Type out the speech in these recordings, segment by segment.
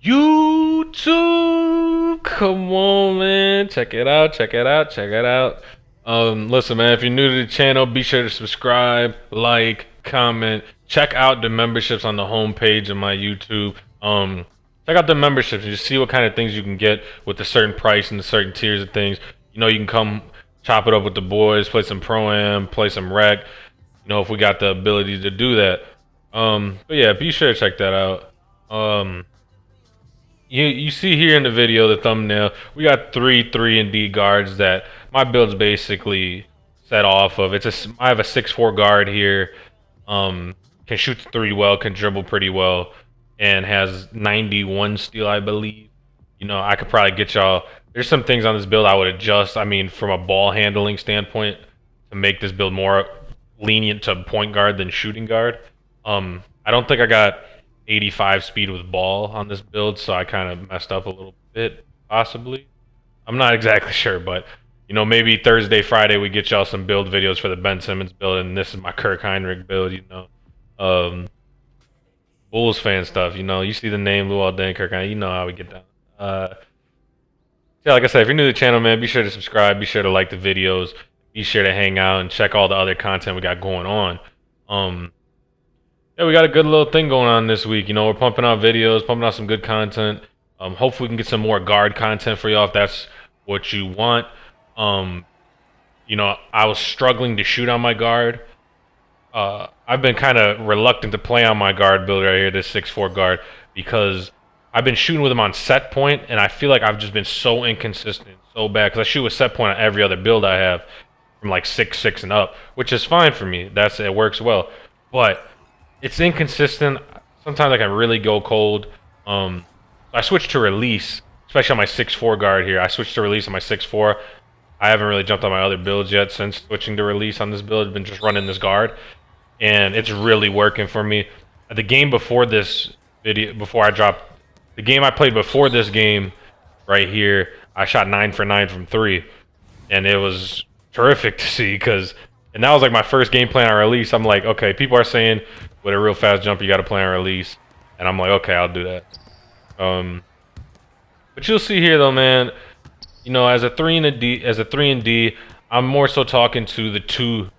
YouTube, come on, man. Check it out, check it out, check it out. Listen, man, if you're new to the channel, be sure to subscribe, like, comment. Check out the memberships on the homepage of my YouTube. Check out the memberships and just see what kind of things you can get with a certain price and the certain tiers of things. You know, you can come chop it up with the boys, play some Pro-Am, play some Rec. You know, if we got the ability to do that. But yeah, be sure to check that out. You see here in the video, the thumbnail, we got three 3&D guards that my build's basically set off of. I have a 6'4" guard here, can shoot the three well, can dribble pretty well, and has 91 steal, I believe. You know, I could probably get y'all. There's some things on this build I would adjust. I mean, from a ball handling standpoint, to make this build more lenient to point guard than shooting guard. I don't think I got 85 speed with ball on this build, so I kind of messed up a little bit, possibly. I'm not exactly sure, but you know, maybe Thursday, Friday we get y'all some build videos for the Ben Simmons build, and this is my Kirk Heinrich build. You know, Bulls fan stuff. You know, you see the name Luol Deng, Kirk Heinrich. You know how we get down. Yeah, like I said, if you're new to the channel, man, be sure to subscribe. Be sure to like the videos. Be sure to hang out and check all the other content we got going on. Yeah, we got a good little thing going on this week. You know, we're pumping out videos, pumping out some good content. Hopefully we can get some more guard content for y'all if that's what you want. You know, I was struggling to shoot on my guard. I've been kind of reluctant to play on my guard build right here, this 6'4" guard, because I've been shooting with him on set point, and I feel like I've just been so inconsistent, so bad, because I shoot with set point on every other build I have from like 6'6" and up, which is fine for me. It works well. But it's inconsistent. Sometimes I can really go cold. I switched to release, especially on my 6'4" guard here. I switched to release on my 6'4". I haven't really jumped on my other builds yet since switching to release on this build. I've been just running this guard, and it's really working for me. The game before this video, the game I played before this game right here, I shot 9 for 9 from 3, and it was terrific to see, and that was like my first game playing on release. I'm like, okay, people are saying with a real fast jump you got to play on release, and I'm like, okay, I'll do that. But you'll see here though, man, you know, as a 3&D, I'm more so talking to the two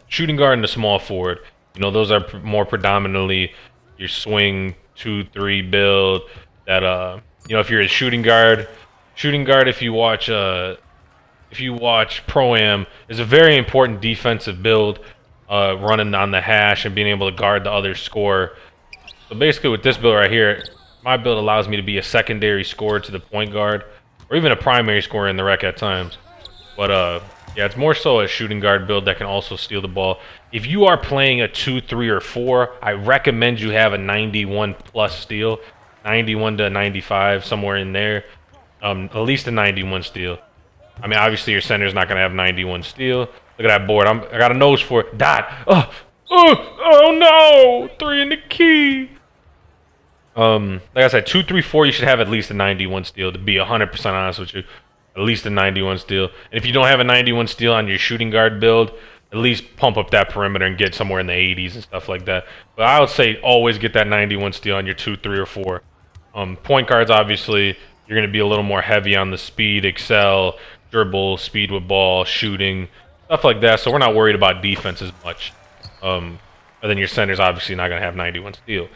shooting guard and the small forward. You know, those are more predominantly your swing 2-3 build that you know, if you're a shooting guard, if you watch Pro-Am, is a very important defensive build, running on the hash and being able to guard the other scorer. So basically with this build right here, my build allows me to be a secondary scorer to the point guard, or even a primary scorer in the Rec at times. But yeah, it's more so a shooting guard build that can also steal the ball. If you are playing a 2, 3, or 4, I recommend you have a 91 plus steal, 91 to 95, somewhere in there, at least a 91 steal. I mean, obviously your center's not gonna have 91 steal. Look at that board. I got a nose for it. Dot. Oh no! 3 in the key. Like I said, 2, 3, 4, you should have at least a 91 steal, to be 100% honest with you. At least a 91 steal. And if you don't have a 91 steal on your shooting guard build, at least pump up that perimeter and get somewhere in the 80s and stuff like that. But I would say always get that 91 steal on your 2, 3, or 4. Point guards, obviously, you're going to be a little more heavy on the speed, excel, dribble, speed with ball, shooting, stuff like that. So we're not worried about defense as much. But then your center's obviously not going to have 91 steal.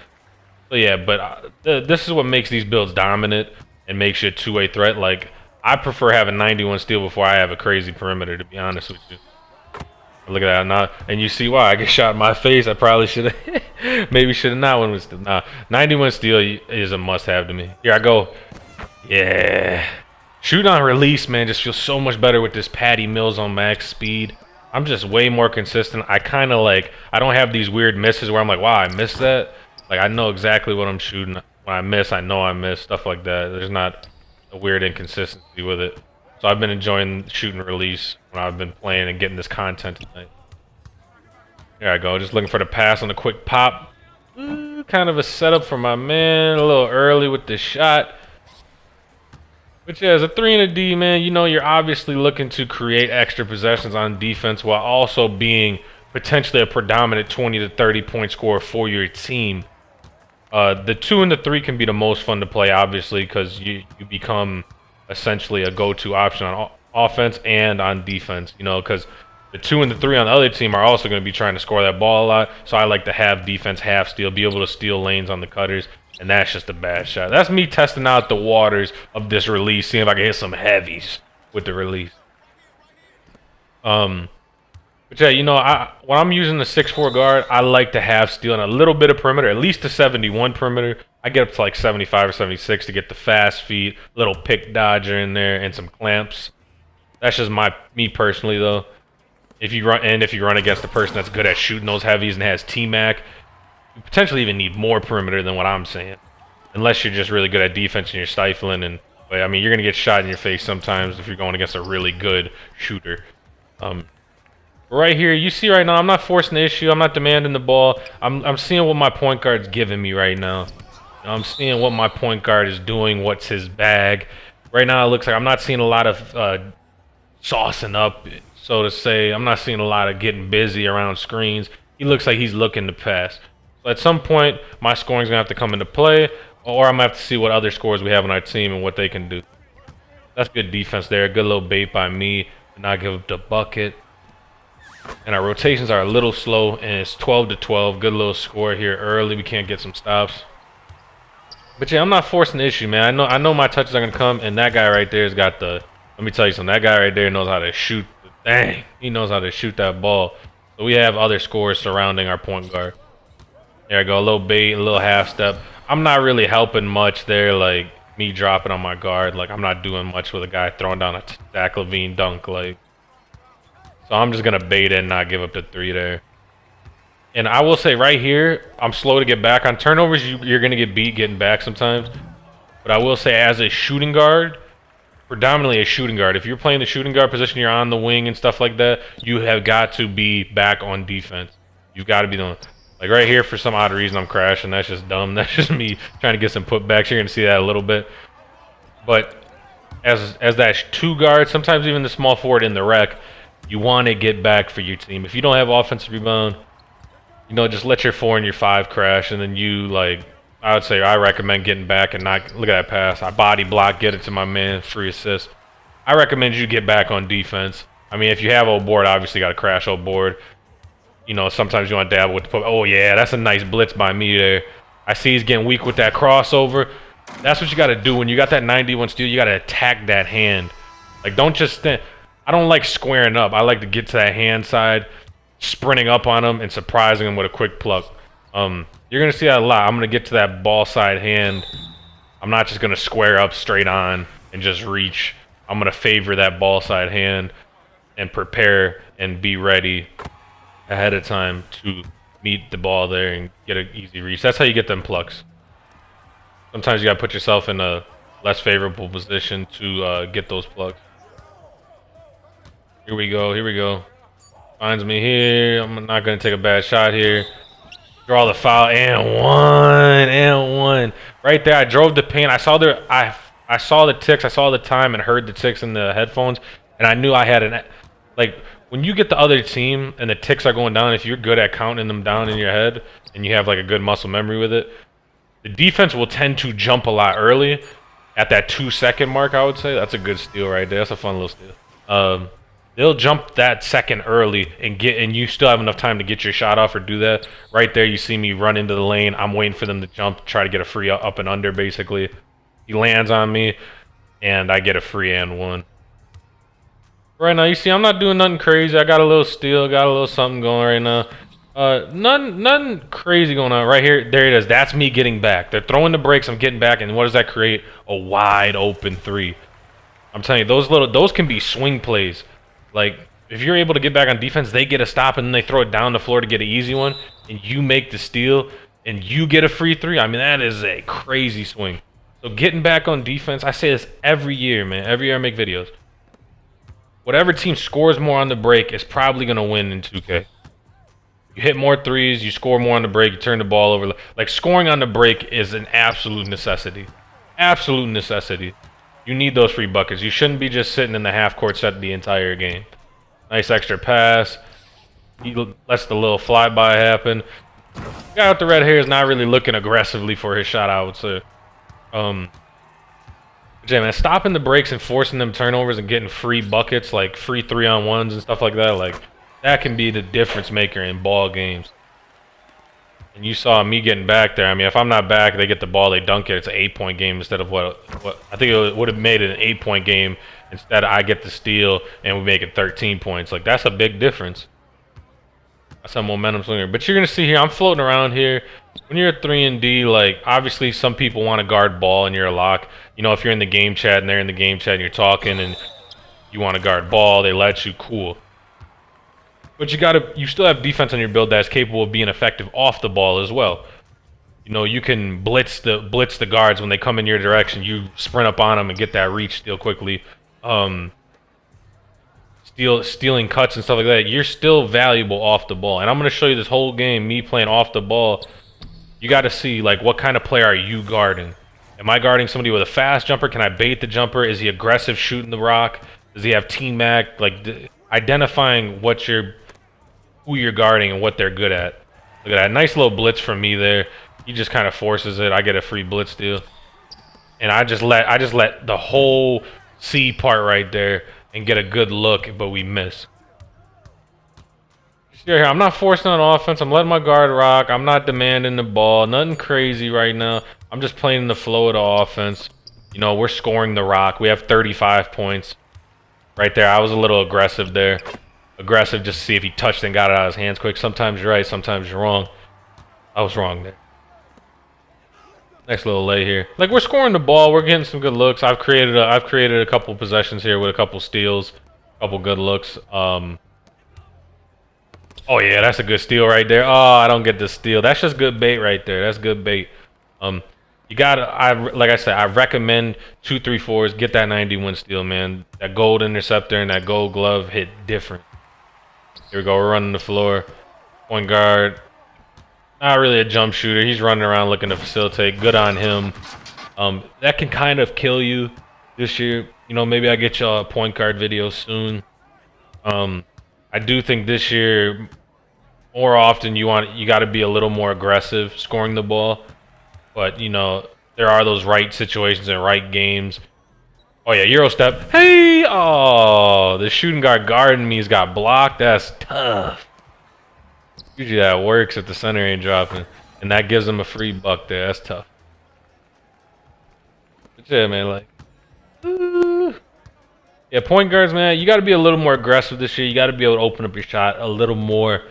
So yeah, but this is what makes these builds dominant and makes you a two-way threat. Like, I prefer having 91 steal before I have a crazy perimeter, to be honest with you. Look at that now, and you see why I get shot in my face. I probably should have, maybe should have not went with steal. Nah, 91 steal is a must-have to me. Here I go. Yeah, shoot on release, man, just feels so much better with this Patty Mills on max speed. I'm just way more consistent. I kind of like, I don't have these weird misses where I'm like, wow, I missed that. Like, I know exactly what I'm shooting. When I miss, I know I missed, stuff like that. There's not a weird inconsistency with it. So I've been enjoying shooting release when I've been playing and getting this content tonight. Here I go, just looking for the pass on the quick pop. Kind of a setup for my man, a little early with the shot. But yeah, as a 3&D, man, you know, you're obviously looking to create extra possessions on defense while also being potentially a predominant 20 to 30 point scorer for your team. The 2 and the 3 can be the most fun to play, obviously, because you become essentially a go-to option on offense and on defense. You know, because the 2 and the 3 on the other team are also going to be trying to score that ball a lot. So I like to have defense half steal, be able to steal lanes on the cutters, and that's just a bad shot. That's me testing out the waters of this release, seeing if I can hit some heavies with the release. But yeah, you know, when I'm using the 6'4" guard, I like to have steal and a little bit of perimeter, at least a 71 perimeter. I get up to like 75 or 76 to get the fast feet, little pick dodger in there, and some clamps. That's just me personally though. If you run against a person that's good at shooting those heavies and has T-Mac, you potentially even need more perimeter than what I'm saying. Unless you're just really good at defense and you're stifling, but I mean, you're gonna get shot in your face sometimes if you're going against a really good shooter. Right here, you see right now, I'm not forcing the issue. I'm not demanding the ball. I'm seeing what my point guard's giving me right now. I'm seeing what my point guard is doing, what's his bag. Right now, it looks like I'm not seeing a lot of saucing up, so to say. I'm not seeing a lot of getting busy around screens. He looks like he's looking to pass. So at some point, my scoring's going to have to come into play, or I'm going to have to see what other scores we have on our team and what they can do. That's good defense there. Good little bait by me to not give up the bucket. And our rotations are a little slow, and it's 12-12. Good little score here early. We can't get some stops. But yeah, I'm not forcing the issue, man. I know my touches are gonna come, and that guy right there's got the. Let me tell you something. That guy right there knows how to shoot. Dang, he knows how to shoot that ball. So we have other scores surrounding our point guard. There I go, a little bait, a little half step. I'm not really helping much there, like me dropping on my guard. Like I'm not doing much with a guy throwing down a Zach LaVine dunk, like. So I'm just going to bait it and not give up the 3 there. And I will say right here, I'm slow to get back. On turnovers, you're going to get beat getting back sometimes. But I will say as a shooting guard, predominantly a shooting guard, if you're playing the shooting guard position, you're on the wing and stuff like that, you have got to be back on defense. You've got to be doing... Like right here, for some odd reason, I'm crashing. That's just dumb. That's just me trying to get some putbacks. You're going to see that a little bit. But as that 2 guard, sometimes even the small forward in the rec, you want to get back for your team. If you don't have offensive rebound, you know, just let your 4 and your 5 crash, and then you, like, I would say I recommend getting back and not, look at that pass. I body block, get it to my man, free assist. I recommend you get back on defense. I mean, if you have old board, obviously got to crash old board. You know, sometimes you want to dabble with the put. Oh, yeah, that's a nice blitz by me there. I see he's getting weak with that crossover. That's what you got to do. When you got that 91 steal, you got to attack that hand. Like, don't just stand. I don't like squaring up. I like to get to that hand side, sprinting up on him and surprising him with a quick pluck. You're going to see that a lot. I'm going to get to that ball side hand. I'm not just going to square up straight on and just reach. I'm going to favor that ball side hand and prepare and be ready ahead of time to meet the ball there and get an easy reach. That's how you get them plucks. Sometimes you got to put yourself in a less favorable position to get those plucks. Here we go, here we go. Finds me here. I'm not going to take a bad shot here. Draw the foul, and one. Right there, I drove the paint. I saw I saw the ticks, I saw the time, and heard the ticks in the headphones, and I knew I had an... Like, when you get the other team and the ticks are going down, if you're good at counting them down in your head, and you have, like, a good muscle memory with it, the defense will tend to jump a lot early. At that 2-second mark, I would say. That's a good steal right there. That's a fun little steal. They'll jump that second early and you still have enough time to get your shot off or do that. Right there, you see me run into the lane. I'm waiting for them to jump, try to get a free up and under, basically. He lands on me, and I get a free and 1. Right now, you see, I'm not doing nothing crazy. I got a little steal, got a little something going right now. Nothing crazy going on. Right here, there it is. That's me getting back. They're throwing the brakes. I'm getting back, and what does that create? A wide open 3. I'm telling you, those can be swing plays. Like, if you're able to get back on defense, they get a stop, and then they throw it down the floor to get an easy one, and you make the steal, and you get a free 3. I mean, that is a crazy swing. So getting back on defense, I say this every year, man. Every year I make videos. Whatever team scores more on the break is probably going to win in 2K. You hit more 3s, you score more on the break, you turn the ball over. Like, scoring on the break is an absolute necessity. Absolute necessity. You need those free buckets. You shouldn't be just sitting in the half-court set the entire game. Nice extra pass. He lets the little flyby happen. Guy with the red hair is not really looking aggressively for his shot, I would say. Yeah, man, stopping the breaks and forcing them turnovers and getting free buckets, like free 3-on-1s and stuff like that, like that can be the difference maker in ball games. And you saw me getting back there. I mean, if I'm not back, they get the ball, they dunk it. It's an 8-point game instead of what I think it would have made it an 8-point game. Instead, I get the steal and we make it 13 points. Like that's a big difference. That's a momentum swinger. But you're gonna see here, I'm floating around here. When you're a 3&D, like obviously some people want to guard ball and you're a lock. You know, if you're in the game chat and they're in the game chat and you're talking and you want to guard ball, they let you, cool. But you still have defense on your build that's capable of being effective off the ball as well. You know, you can blitz the guards when they come in your direction. You sprint up on them and get that reach steal quickly. Stealing cuts and stuff like that. You're still valuable off the ball. And I'm going to show you this whole game, me playing off the ball. You got to see, like, what kind of player are you guarding? Am I guarding somebody with a fast jumper? Can I bait the jumper? Is he aggressive shooting the rock? Does he have T-Mac? Like, identifying who you're guarding and what they're good at. Look at that. Nice little blitz from me there. He just kind of forces it. I get a free blitz steal. And I just let the whole C part right there and get a good look, but we miss. Here, I'm not forcing on offense. I'm letting my guard rock. I'm not demanding the ball. Nothing crazy right now. I'm just playing the flow of the offense. You know, we're scoring the rock. We have 35 points. Right there, I was a little aggressive there. Aggressive just to see if he touched and got it out of his hands quick. Sometimes you're right, sometimes you're wrong. I was wrong there. Nice little lay here. Like, we're scoring the ball. We're getting some good looks. I've created a couple possessions here with a couple steals, a couple good looks. Oh yeah, that's a good steal right there. Oh, I don't get the steal. That's just good bait right there. That's good bait. You gotta, like I said, I recommend 2-3-4s. Get that 91 steal, man. That gold interceptor and that gold glove hit different. Here we go. We're running the floor. Point guard. Not really a jump shooter. He's running around looking to facilitate. Good on him. That can kind of kill you this year. You know, maybe I get you a point guard video soon. I do think this year, more often you got to be a little more aggressive scoring the ball. But you know, there are those right situations and right games. Oh yeah, Euro step. Hey, oh, the shooting guard guarding me's got blocked. That's tough. Usually that works if the center ain't dropping, and that gives them a free buck there. That's tough. But yeah, man, like, yeah, point guards, man, you got to be a little more aggressive this year. You got to be able to open up your shot a little more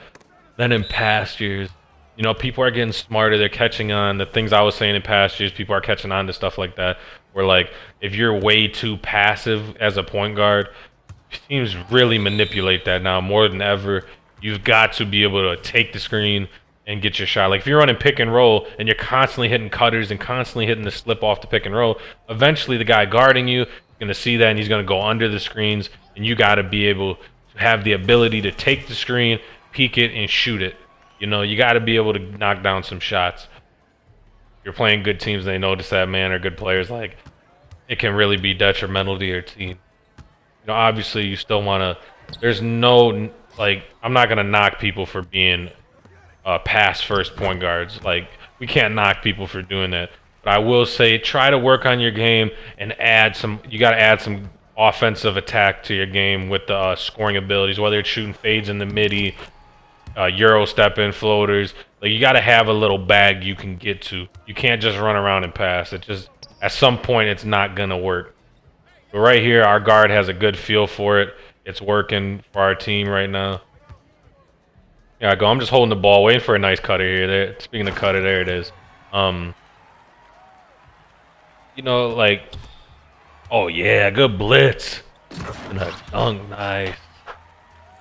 than in past years. You know, people are getting smarter. They're catching on. The things I was saying in past years, people are catching on to stuff like that. Where, like, if you're way too passive as a point guard, teams really manipulate that now more than ever. You've got to be able to take the screen and get your shot. Like, if you're running pick and roll and you're constantly hitting cutters and constantly hitting the slip off the pick and roll, eventually the guy guarding you is going to see that and he's going to go under the screens. And you got to be able to have the ability to take the screen, peek it, and shoot it. You know, you got to be able to knock down some shots. You're playing good teams and they notice that, man, or good players, like, it can really be detrimental to your team. You know, obviously you still want to, there's no, like, I'm not going to knock people for being pass first point guards. Like, we can't knock people for doing that. But I will say, try to work on your game and you got to add some offensive attack to your game with the scoring abilities, whether it's shooting fades in the midi, Euro step in floaters. Like, you got to have a little bag you can get to. You can't just run around and pass. It just, at some point, it's not going to work. But right here, our guard has a good feel for it. It's working for our team right now. Yeah, I go. I'm just holding the ball, waiting for a nice cutter here. There, speaking of cutter, there it is. You know, like, oh yeah, good blitz. And a dunk, nice.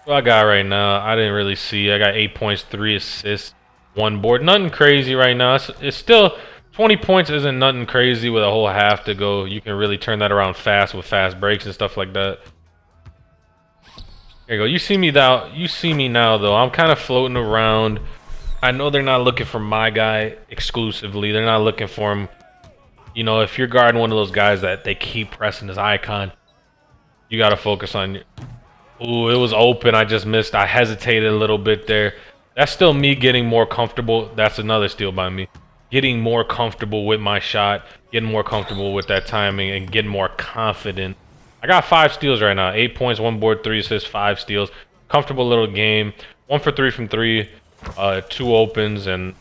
What I got right now, I didn't really see. I got 8 points, 3 assists, 1 board. Nothing crazy right now. It's still 20 points isn't nothing crazy with a whole half to go. You can really turn that around fast with fast breaks and stuff like that. Here you go. You see me now though. I'm kind of floating around. I know they're not looking for my guy exclusively. They're not looking for him. You know, if you're guarding one of those guys that they keep pressing his icon, you got to focus on. Ooh, it was open. I just missed. I hesitated a little bit there. That's still me getting more comfortable. That's another steal by me. Getting more comfortable with my shot, getting more comfortable with that timing, and getting more confident. I got 5 steals right now. 8 points, 1 board, 3 assists, 5 steals. Comfortable little game. 1 for 3 from 3. 2 opens, and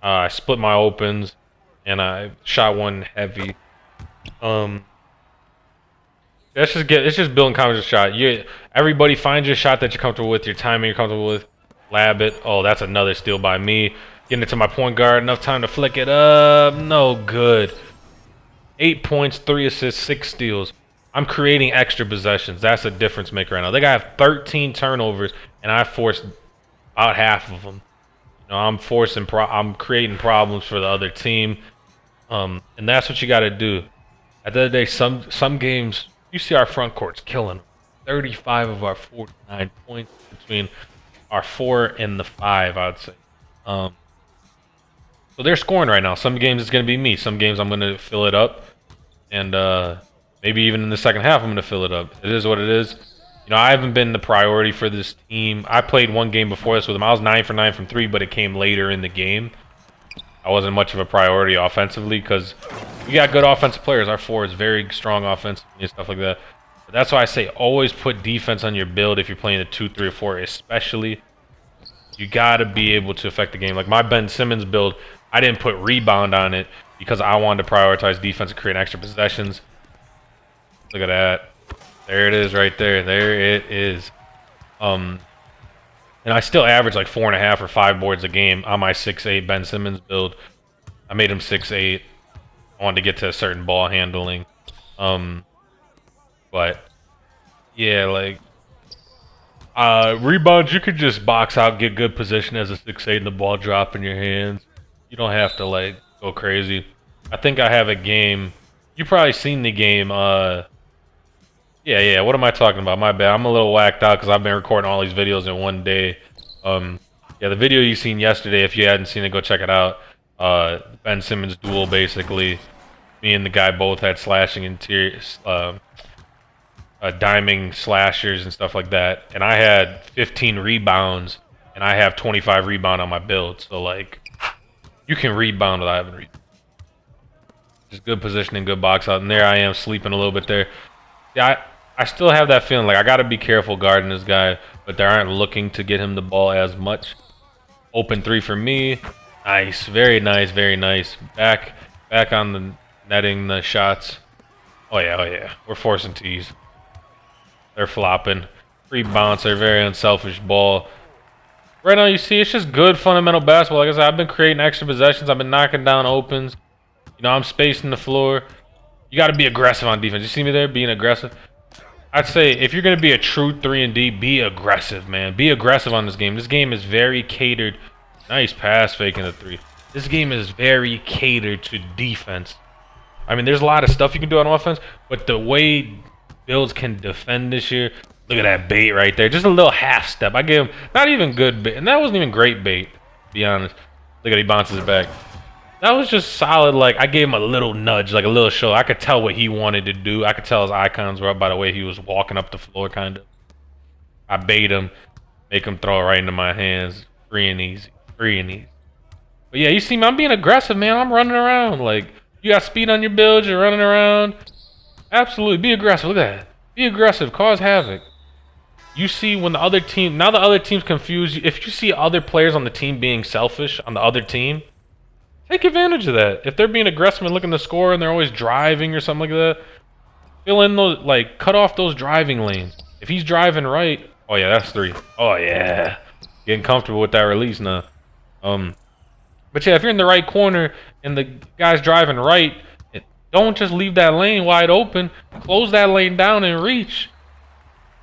I split my opens, and I shot 1 heavy. It's just building confidence shot. Everybody finds your shot that you're comfortable with, your timing you're comfortable with. Lab it. Oh, that's another steal by me. Getting it to my point guard. Enough time to flick it up. No good. 8 points, 3 assists, 6 steals. I'm creating extra possessions. That's a difference maker right now. They got 13 turnovers, and I forced about half of them. You know, I'm creating problems for the other team, and that's what you got to do. At the end of the day, some games you see our front court's killing them. 35 of our 49 points between our 4 and the 5, I'd say. So they're scoring right now. Some games it's going to be me. Some games I'm going to fill it up. And maybe even in the second half I'm going to fill it up. It is what it is. You know, I haven't been the priority for this team. I played one game before this with them. I was 9 for 9 from 3, but it came later in the game. I wasn't much of a priority offensively because we got good offensive players. Our 4 is very strong offensively and stuff like that. But that's why I say always put defense on your build if you're playing a 2, 3, or 4 especially. You got to be able to affect the game. Like my Ben Simmons build, I didn't put rebound on it because I wanted to prioritize defense and create extra possessions. Look at that. There it is right there. There it is. And I still average like 4.5 or 5 boards a game on my 6'8" Ben Simmons build. I made him 6'8". I wanted to get to a certain ball handling. But yeah, like rebounds, you could just box out, get good position as a 6'8", and the ball drop in your hands. You don't have to like go crazy. I think I have a game. You probably seen the game. Yeah. What am I talking about? My bad. I'm a little whacked out because I've been recording all these videos in one day. Yeah, the video you seen yesterday, if you hadn't seen it, go check it out. Ben Simmons duel, basically. Me and the guy both had slashing interiors, diming slashers and stuff like that. And I had 15 rebounds, and I have 25 rebound on my build. So, like, you can rebound without having rebound. Just good positioning, good box out. And there I am sleeping a little bit there. Yeah, I still have that feeling like I got to be careful guarding this guy, but they aren't looking to get him the ball as much. Open 3 for me. Nice, very nice, very nice. Back on the netting the shots. Oh yeah. We're forcing tees. They're flopping. Free bounce. They're very unselfish ball. Right now, you see, it's just good fundamental basketball. Like I said, I've been creating extra possessions. I've been knocking down opens. You know, I'm spacing the floor. You got to be aggressive on defense. You see me there being aggressive? I'd say if you're going to be a true 3&D, be aggressive, man. Be aggressive on this game. This game is very catered. Nice pass faking the 3. This game is very catered to defense. I mean, there's a lot of stuff you can do on offense, but the way builds can defend this year, look at that bait right there. Just a little half step. I gave him not even good bait, and that wasn't even great bait, to be honest. Look at he bounces it back. That was just solid. Like, I gave him a little nudge, like a little show. I could tell what he wanted to do. I could tell his icons were up by the way he was walking up the floor, kind of. I bait him, make him throw it right into my hands. Free and easy. Free and easy. But yeah, you see me, I'm being aggressive, man. I'm running around. Like, you got speed on your build, you're running around. Absolutely, be aggressive. Look at that. Be aggressive, cause havoc. You see when the other team, now the other team's confused. If you see other players on the team being selfish on the other team, take advantage of that. If they're being aggressive and looking to score and they're always driving or something like that, fill in those, like, cut off those driving lanes. If he's driving right, oh yeah, that's 3. Oh yeah. Getting comfortable with that release now. But yeah, if you're in the right corner and the guy's driving right, don't just leave that lane wide open. Close that lane down and reach.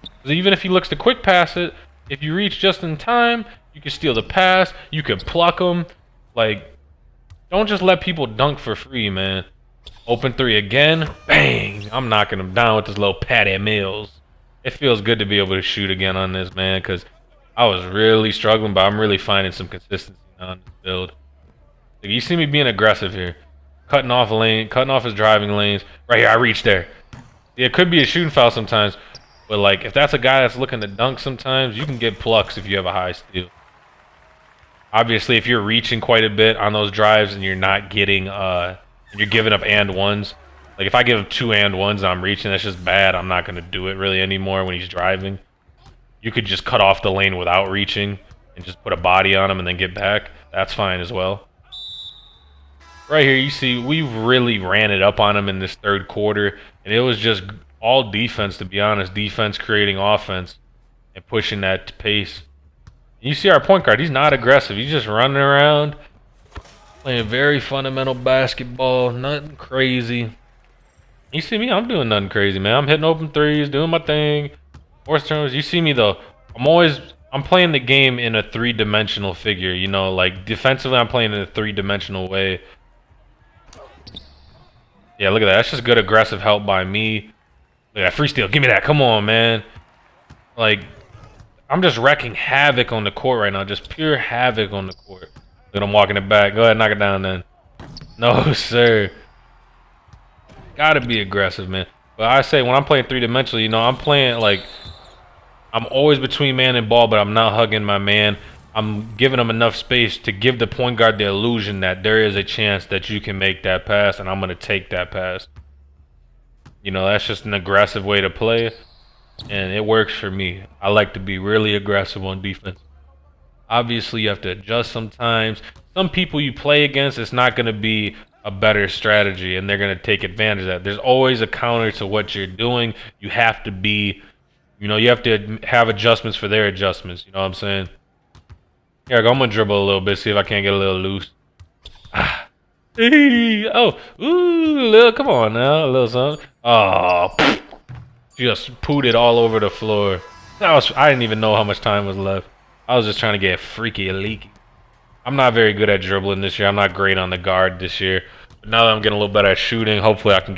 Because even if he looks to quick pass it, if you reach just in time, you can steal the pass. You can pluck him. Like, don't just let people dunk for free, man. Open 3 again. Bang! I'm knocking him down with this little Patty Mills. It feels good to be able to shoot again on this, man, because I was really struggling, but I'm really finding some consistency on this build. Like, you see me being aggressive here. Cutting off a lane, cutting off his driving lanes. Right here, I reach there. Yeah, it could be a shooting foul sometimes, but like if that's a guy that's looking to dunk sometimes, you can get plucks if you have a high steal. Obviously, if you're reaching quite a bit on those drives and you're not getting, you're giving up and ones. Like if I give him 2 and ones and I'm reaching, that's just bad. I'm not gonna do it really anymore when he's driving. You could just cut off the lane without reaching and just put a body on him and then get back. That's fine as well. Right here, you see, we really ran it up on him in this third quarter, and it was just all defense, to be honest. Defense creating offense and pushing that pace. You see our point guard, he's not aggressive. He's just running around, playing very fundamental basketball, nothing crazy. You see me, I'm doing nothing crazy, man. I'm hitting open threes, doing my thing. Force turnovers. You see me, though. I'm playing the game in a 3-dimensional figure, you know, like defensively I'm playing in a 3-dimensional way. Yeah, look at that. That's just good aggressive help by me. Look at that free steal. Give me that. Come on, man. Like, I'm just wrecking havoc on the court right now. Just pure havoc on the court. Look at him walking it back. Go ahead, knock it down then. No, sir. Gotta be aggressive, man. But I say when I'm playing 3-dimensional, you know, I'm playing like I'm always between man and ball, but I'm not hugging my man. I'm giving him enough space to give the point guard the illusion that there is a chance that you can make that pass, and I'm gonna take that pass. You know, that's just an aggressive way to play. And it works for me. I like to be really aggressive on defense. Obviously, you have to adjust sometimes. Some people you play against, it's not going to be a better strategy, and they're going to take advantage of that. There's always a counter to what you're doing. You have to be, you know, you have to have adjustments for their adjustments. You know what I'm saying? Here I go. I'm going to dribble a little bit, see if I can't get a little loose. Oh, ooh, come on now, a little something. Oh, just pooed it all over the floor. I didn't even know how much time was left. I was just trying to get freaky and leaky. I'm not very good at dribbling this year. I'm not great on the guard this year. But now that I'm getting a little better at shooting, hopefully I can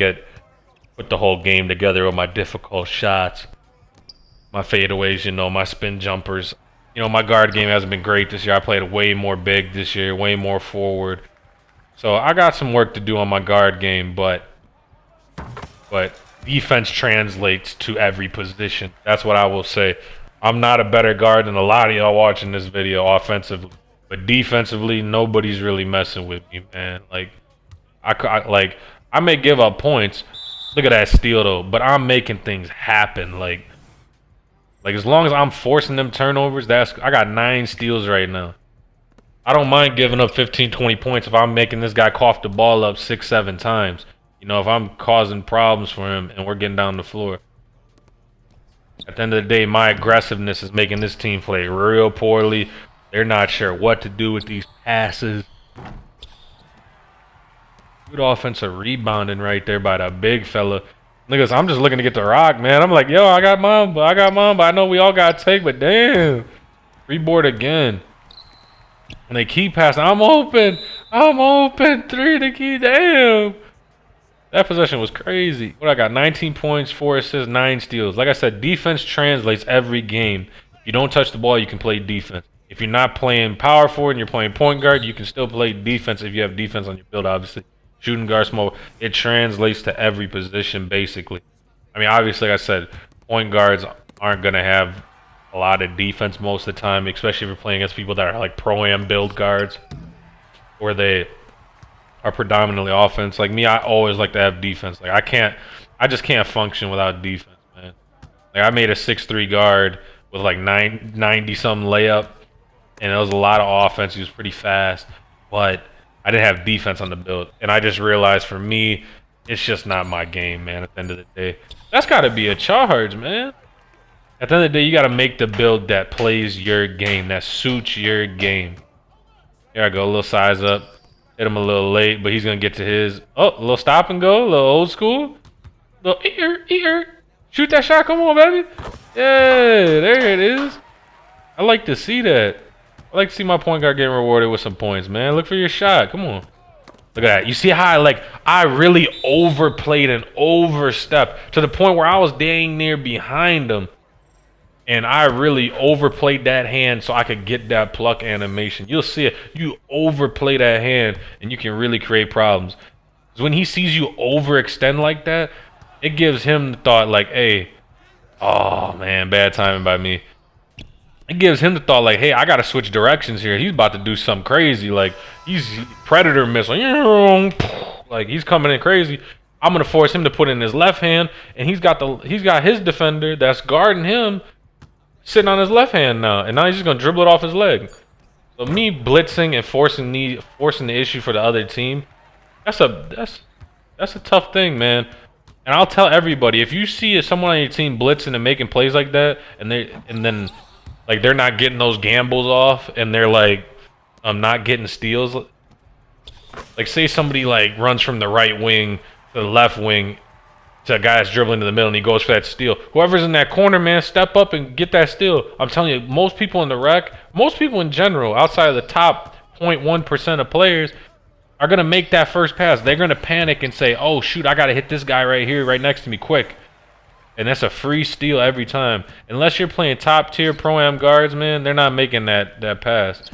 put the whole game together with my difficult shots. My fadeaways, you know, my spin jumpers. You know, my guard game hasn't been great this year. I played way more big this year, way more forward. So I got some work to do on my guard game, but defense translates to every position. That's what I will say. I'm not a better guard than a lot of y'all watching this video offensively, but defensively, nobody's really messing with me, man. Like, I may give up points. Look at that steal though, but I'm making things happen. Like as long as I'm forcing them turnovers, I got 9 steals right now. I don't mind giving up 15, 20 points if I'm making this guy cough the ball up 6, 7 times. You know, if I'm causing problems for him and we're getting down the floor. At the end of the day, my aggressiveness is making this team play real poorly. They're not sure what to do with these passes. Good offensive rebounding right there by that big fella. Niggas, I'm just looking to get the rock, man. I'm like, yo, I got mine, but I know we all got to take, but damn. Reboard again. And they keep passing. I'm open. 3 to key, damn. That possession was crazy. What I got? 19 points, 4 assists, 9 steals. Like I said, defense translates every game. If you don't touch the ball, you can play defense. If you're not playing power forward and you're playing point guard, you can still play defense if you have defense on your build, obviously. Shooting guard, small. It translates to every position, basically. I mean, obviously, like I said, point guards aren't going to have a lot of defense most of the time, especially if you're playing against people that are like pro-am build guards, or they are predominantly offense. Like me, I always like to have defense. Like I just can't function without defense, man. Like I made a 6'3" guard with like 90-something layup, and it was a lot of offense. He was pretty fast, but I didn't have defense on the build. And I just realized for me, it's just not my game, man, at the end of the day. That's got to be a charge, man. At the end of the day, you got to make the build that plays your game, that suits your game. Here I go, a little size up. Hit him a little late, but he's going to get to his. Oh, a little stop and go, a little old school. A little eater. Shoot that shot, come on, baby. Yeah, there it is. I like to see that. I like to see my point guard getting rewarded with some points, man. Look for your shot, come on. Look at that. You see how I really overplayed and overstepped to the point where I was dang near behind him. And I really overplayed that hand so I could get that pluck animation. You'll see it. You overplay that hand and you can really create problems. Because when he sees you overextend like that, it gives him the thought like, hey, oh man, bad timing by me. it gives him the thought like, hey, I gotta switch directions here. He's about to do something crazy. Like he's predator missile. Like he's coming in crazy. I'm gonna force him to put in his left hand, and he's got his defender that's guarding him sitting on his left hand now, and now he's just gonna dribble it off his leg. So me blitzing and forcing the issue for the other team, that's a tough thing, man. And I'll tell everybody, if you see someone on your team blitzing and making plays like that, and then like they're not getting those gambles off, and they're like not getting steals. Like say somebody like runs from the right wing to the left wing to a guy that's dribbling to the middle and he goes for that steal. Whoever's in that corner, man, step up and get that steal. I'm telling you, most people in the rec, most people in general, outside of the top 0.1% of players, are going to make that first pass. They're going to panic and say, oh, shoot, I got to hit this guy right here, right next to me, quick. And that's a free steal every time. Unless you're playing top-tier Pro-Am guards, man, they're not making that pass.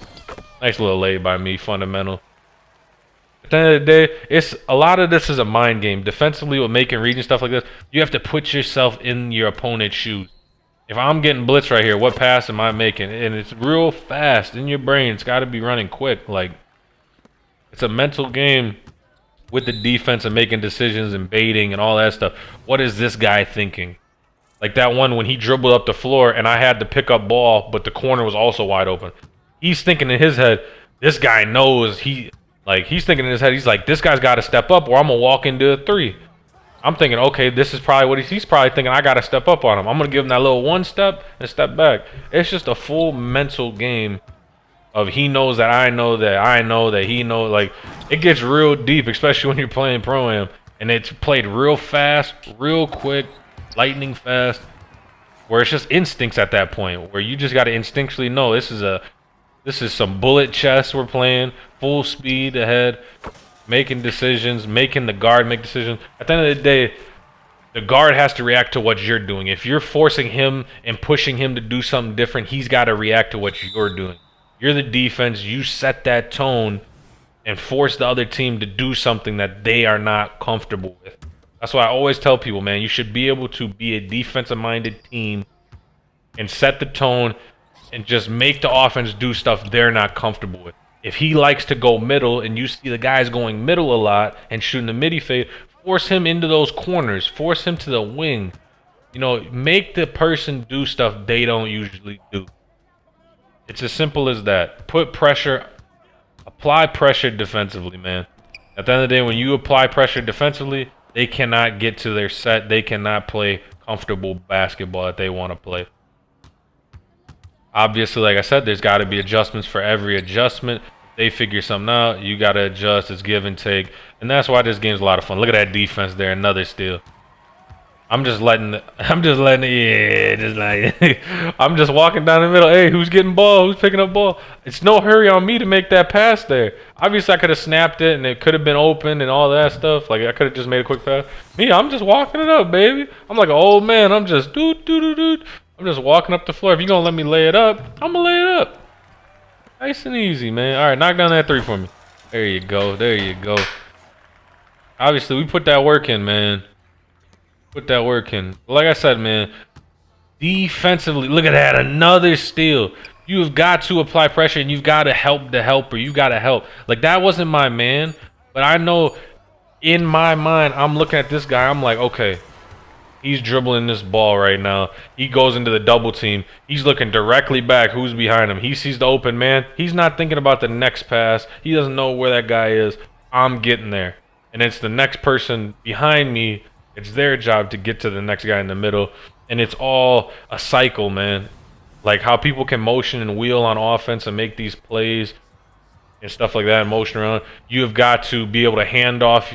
Nice little lay by me, fundamental. At the end of the day, a lot of this is a mind game. Defensively, with making reads and stuff like this, you have to put yourself in your opponent's shoes. If I'm getting blitzed right here, what pass am I making? And it's real fast in your brain. It's got to be running quick. Like, it's a mental game with the defense and making decisions and baiting and all that stuff. What is this guy thinking? Like that one when he dribbled up the floor and I had to pick up ball, but the corner was also wide open. He's thinking in his head, this guy knows he's thinking in his head, he's like, this guy's got to step up or I'm going to walk into a three. I'm thinking, okay, this is probably what he's probably thinking, I got to step up on him. I'm going to give him that little one step and step back. It's just a full mental game of he knows that I know that he knows. Like, it gets real deep, especially when you're playing Pro-Am. And it's played real fast, real quick, lightning fast, where it's just instincts at that point, where you just got to instinctually know this is some bullet chess we're playing, full speed ahead, making decisions, making the guard make decisions. At the end of the day, the guard has to react to what you're doing. If you're forcing him and pushing him to do something different, he's got to react to what you're doing. You're the defense, you set that tone and force the other team to do something that they are not comfortable with. That's why I always tell people, man, you should be able to be a defensive-minded team and set the tone and just make the offense do stuff they're not comfortable with. If he likes to go middle and you see the guys going middle a lot and shooting the midi fade, force him into those corners, force him to the wing. You know, make the person do stuff they don't usually do. It's as simple as that. Put pressure, apply pressure defensively, man. At the end of the day, when you apply pressure defensively, they cannot get to their set. They cannot play comfortable basketball that they want to play. Obviously, like I said, there's got to be adjustments for every adjustment. If they figure something out, you got to adjust. It's give and take. And that's why this game's a lot of fun. Look at that defense there. Another steal. I'm just letting it, yeah, just like, I'm just walking down the middle. Hey, who's getting ball? Who's picking up ball? It's no hurry on me to make that pass there. Obviously, I could have snapped it and it could have been open and all that stuff. Like, I could have just made a quick pass. Me, I'm just walking it up, baby. I'm like an old man. I'm just, I'm just walking up the floor. If you're going to let me lay it up, I'm going to lay it up. Nice and easy, man. All right, knock down that three for me. There you go. There you go. Obviously, we put that work in, man. Put that work in. Like I said, man, defensively, look at that. Another steal. You've got to apply pressure and you've got to help the helper. You got to help. Like, that wasn't my man, but I know in my mind, I'm looking at this guy. I'm like, okay, he's dribbling this ball right now. He goes into the double team. He's looking directly back. Who's behind him? He sees the open man. He's not thinking about the next pass. He doesn't know where that guy is. I'm getting there. And it's the next person behind me. It's their job to get to the next guy in the middle. And it's all a cycle, man. Like how people can motion and wheel on offense and make these plays and stuff like that and motion around. You have got to be able to hand off.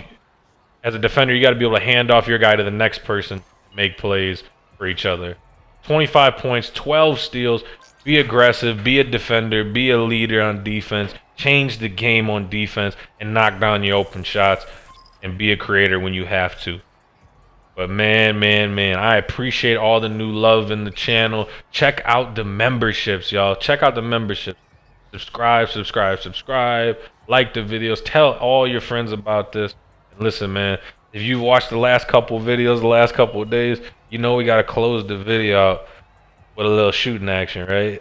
As a defender, you got to be able to hand off your guy to the next person, make plays for each other. 25 points, 12 steals. Be aggressive, be a defender, be a leader on defense. Change the game on defense and knock down your open shots and be a creator when you have to. But man, I appreciate all the new love in the channel. Check out the memberships, y'all. Check out the memberships. Subscribe. Like the videos. Tell all your friends about this. And listen, man, if you've watched the last couple videos, the last couple of days, you know we got to close the video out with a little shooting action, right?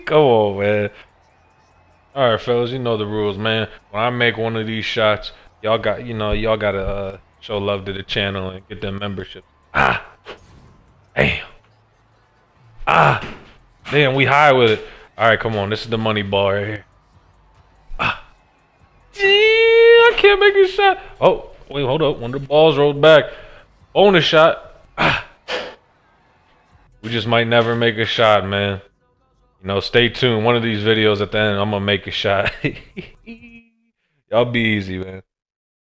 Come on, man. All right, fellas, you know the rules, man. When I make one of these shots, y'all got, y'all gotta show love to the channel and get them memberships. Ah, damn, ah, damn, we high with it. All right, come on, this is the money ball right here. Ah, gee, I can't make a shot. Oh, wait, hold up. One of the balls rolled back. Bonus shot. Ah, we just might never make a shot, man. Stay tuned. One of these videos at the end, I'm gonna make a shot. Y'all be easy, man.